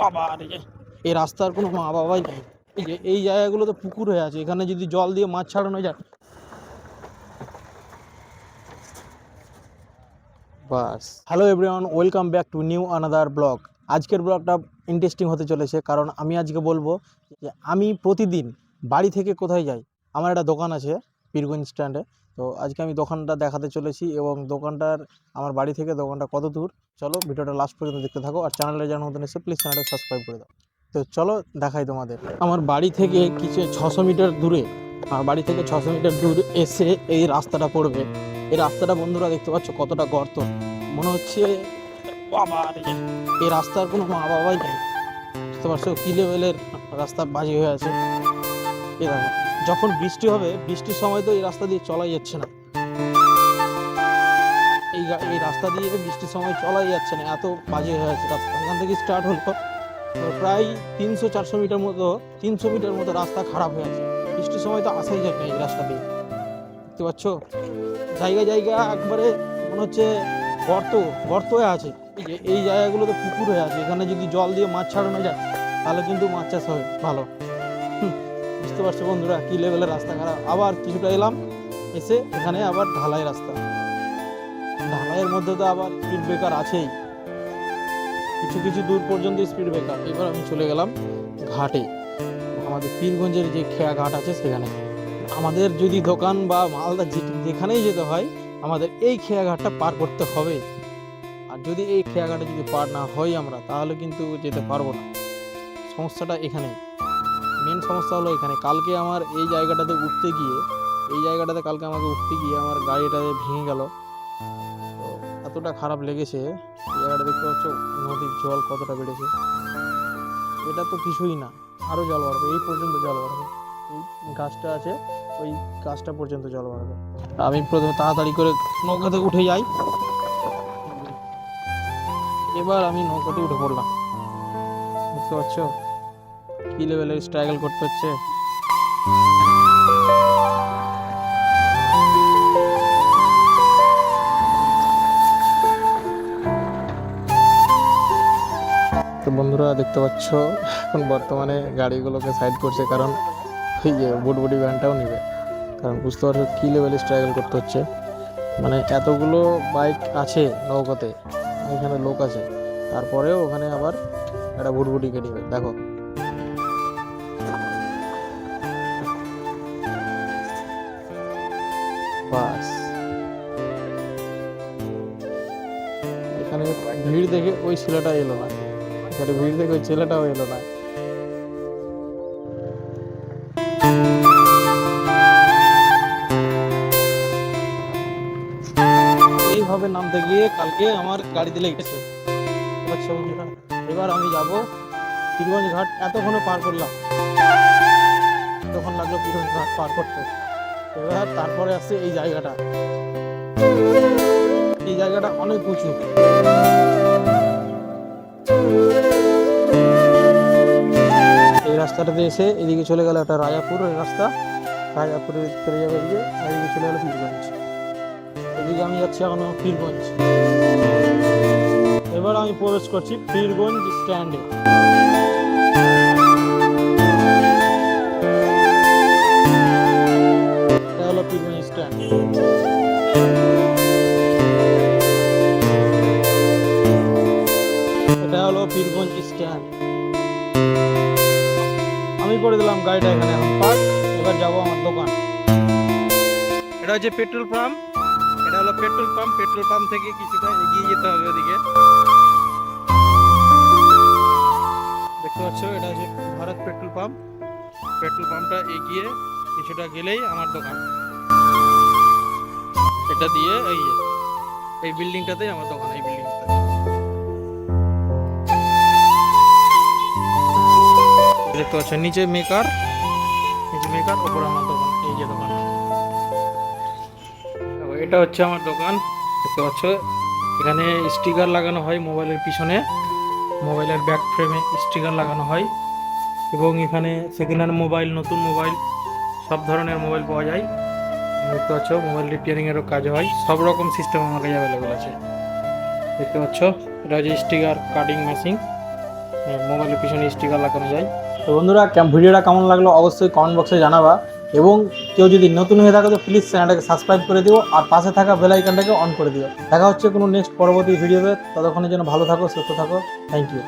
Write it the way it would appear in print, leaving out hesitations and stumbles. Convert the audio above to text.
বাবা রে, এই রাস্তার কোনো মা বাবাই নেই। এই যে এই জায়গাগুলো তো পুকুর হয়ে আছে, এখানে যদি জল দিয়ে মাছ ছাড়ানো যায় বাস। Hello everyone, welcome back to new another blog. আজকের ব্লগটা ইন্টারেস্টিং হতে চলেছে, কারণ আমি আজকে বলবো যে আমি প্রতিদিন বাড়ি থেকে কোথায় যাই। আমার একটা দোকান আছে পীরগঞ্জ স্ট্যান্ডে, তো আজকে আমি দোকানটা দেখাতে চলেছি এবং দোকানটার আমার বাড়ি থেকে দোকানটা কত দূর, চলো ভিডিওটা লাস্ট পর্যন্ত দেখতে থাকো। আর চ্যানেলে জানার মতন এসে প্লিজ চ্যানেলটা সাবস্ক্রাইব করে দাও। তো চলো দেখাই তোমাদের। আমার বাড়ি থেকে কিছু 600 মিটার দূরে, আমার বাড়ি থেকে 600 মিটার দূর এসে এই রাস্তাটা পড়বে। এই রাস্তাটা বন্ধুরা দেখতে পাচ্ছ কতটা গর্ত, মনে হচ্ছে বাবা রে, এই রাস্তার কোনো মা বাবাই নেই। বুঝতে পারছো কি লেভেলের রাস্তা বাজে হয়ে আছে। এই দেখো, যখন বৃষ্টি হবে, বৃষ্টির সময় তো এই রাস্তা দিয়ে চলাই যাচ্ছে না। এই রাস্তা দিয়ে বৃষ্টির সময় চলাই যাচ্ছে না, এত বাজে হয়ে আছে রাস্তা। এখান থেকে স্টার্ট হলো প্রায় 300-400 মিটার মতো, 300 মিটার মতো রাস্তা খারাপ হয়ে আছে। বৃষ্টির সময় তো আসাই যায় না এই রাস্তা দিয়ে। দেখতে পাচ্ছ জায়গা জায়গা একবারে মনে হচ্ছে গর্ত গর্ত হয়ে আছে। এই যে এই জায়গাগুলো তো পুকুর হয়ে আছে, এখানে যদি জল দিয়ে মাছ ছাড়ানো যায় তাহলে কিন্তু মাছ চাষ হবে ভালো। বুঝতে পারছো বন্ধুরা কি লেভেলের রাস্তা খারাপ। আবার কিছুটা এলাম, এসে এখানে আবার ঢালাই রাস্তা, ঢালাইয়ের মধ্যে তো আবার স্পিড ব্রেকার আছেই, কিছু কিছু দূর পর্যন্ত স্পিড ব্রেকার। এবার আমি চলে গেলাম ঘাটে, আমাদের পীরগঞ্জের যে খেয়া ঘাট আছে সেখানে। আমাদের যদি দোকান বা মালদা যেখানেই যেতে হয়, আমাদের এই খেয়াঘাটটা পার করতে হবে। আর যদি এই খেয়াঘাটে যদি পার না হই আমরা, তাহলে কিন্তু যেতে পারবো না। সমস্যাটা এখানে, মেন সমস্যা হলো এখানে। কালকে আমার এই জায়গাটাতে উঠতে গিয়ে, কালকে আমাকে উঠতে গিয়ে আমার গাড়িটাতে ভেঙে গেল। তো এতটা খারাপ লেগেছে। এই জায়গাটা দেখতে পাচ্ছ নদীর জল কতটা বেড়েছে। এটা তো কিছুই না, আরও জল বাড়বে, এই পর্যন্ত জল বাড়বে। এই গাছটা আছে, ওই গাছটা পর্যন্ত জল বাড়বে। আমি প্রথমে তাড়াতাড়ি করে নৌকাতে উঠে যাই। এবার আমি নৌকাতে উঠে পড়লাম। বুঝতে পারছো কি লেভেলের স্ট্রাগল করতে হচ্ছে। তো বন্ধুরা দেখতে পাচ্ছ এখন বর্তমানে গাড়িগুলোকে সাইড করছে, কারণ এই যে বুটবুটি ভ্যানটাও নেবে। কারণ বুঝতে পারছো কী লেভেলে স্ট্রাগল করতে হচ্ছে। মানে এতগুলো বাইক আছে নৌকাতে, এখানে লোক আছে, তারপরেও ওখানে আবার একটা ভুটভুটিকে নেবে। দেখো বাস, এখানে ভিড় দেখে ওই ছেলেটা এলো না, এখানে ভিড় দেখে ওই ছেলেটাও এলো না। এইভাবে নামতে গিয়ে কালকে আমার গাড়িতে লেগেছে। এবার আমি যাব পীরগঞ্জ ঘাট। এতক্ষণে পার করলাম, এতক্ষণ লাগলো পীরগঞ্জ ঘাট পার করতে। এবার তারপরে আসছে এই জায়গাটা, এই জায়গাটা অনেক উঁচু। এই রাস্তাটাতে এসে এদিকে চলে গেল একটা রাজাপুরের রাস্তা, রাজাপুরে চলে যাবে এদিকে, আর এদিকে চলে গেল পীরগঞ্জ। এদিকে আমি যাচ্ছি এখন পীরগঞ্জ। এবার আমি প্রবেশ করছি পীরগঞ্জ স্ট্যান্ডে। এটা হলো পীরগঞ্জ স্ট্যান্ড। এটা হলো পীরগঞ্জ স্ট্যান্ড। আমি করে দিলাম গাড়িটা এখানে এখন পার্ক। এবার যাবো আমার দোকান। এটা হচ্ছে পেট্রোল পাম্প, এটা হলো পেট্রোল পাম্প। পেট্রোল পাম্প থেকে কিছুটা এগিয়ে যেতে হবে ওদিকে। দেখতে পাচ্ছ এটা হচ্ছে ভারত পেট্রোল পাম্প। পেট্রোল পাম্পটা এগিয়ে কিছুটা গেলেই আমার দোকান। এটা দিয়ে এই বিল্ডিংটাতেই আমার দোকান, এই বিল্ডিংটাতে। দেখতে পাচ্ছ নিচে মেকার, নিচে মেকার, ওপরে আমার দোকান। এই যে দোকান, এটা হচ্ছে আমার দোকান। দেখতে পাচ্ছ এখানে স্টিকার লাগানো হয় মোবাইলের পিছনে, মোবাইলের ব্যাক ফ্রেমে স্টিকার লাগানো হয়। এবং এখানে সেকেন্ড হ্যান্ড মোবাইল, নতুন মোবাইল, সব ধরনের মোবাইল পাওয়া যায়। দেখতে পাচ্ছ মোবাইল রিপেয়ারিংয়েরও কাজ হয়, সব রকম সিস্টেম আমার কাছে অ্যাভেলেবেল আছে। দেখতে পাচ্ছ এটা হচ্ছে স্টিকার কাটিং মেশিন, মোবাইলের পিছনে স্টিকার লাগানো যায়। তো বন্ধুরা ভিডিওটা কেমন লাগলো অবশ্যই কমেন্ট বক্সে জানাবা, এবং কেউ যদি নতুন হয়ে থাকে তো প্লিজ চ্যানেলটাকে সাবস্ক্রাইব করে দিও আর পাশে থাকা বেল আইকনটাকে অন করে দিও। দেখা হচ্ছে কোনো নেক্সট পরবর্তী ভিডিওতে, ততক্ষণের জন্য ভালো থাকো, সুস্থ থাকো। Thank you.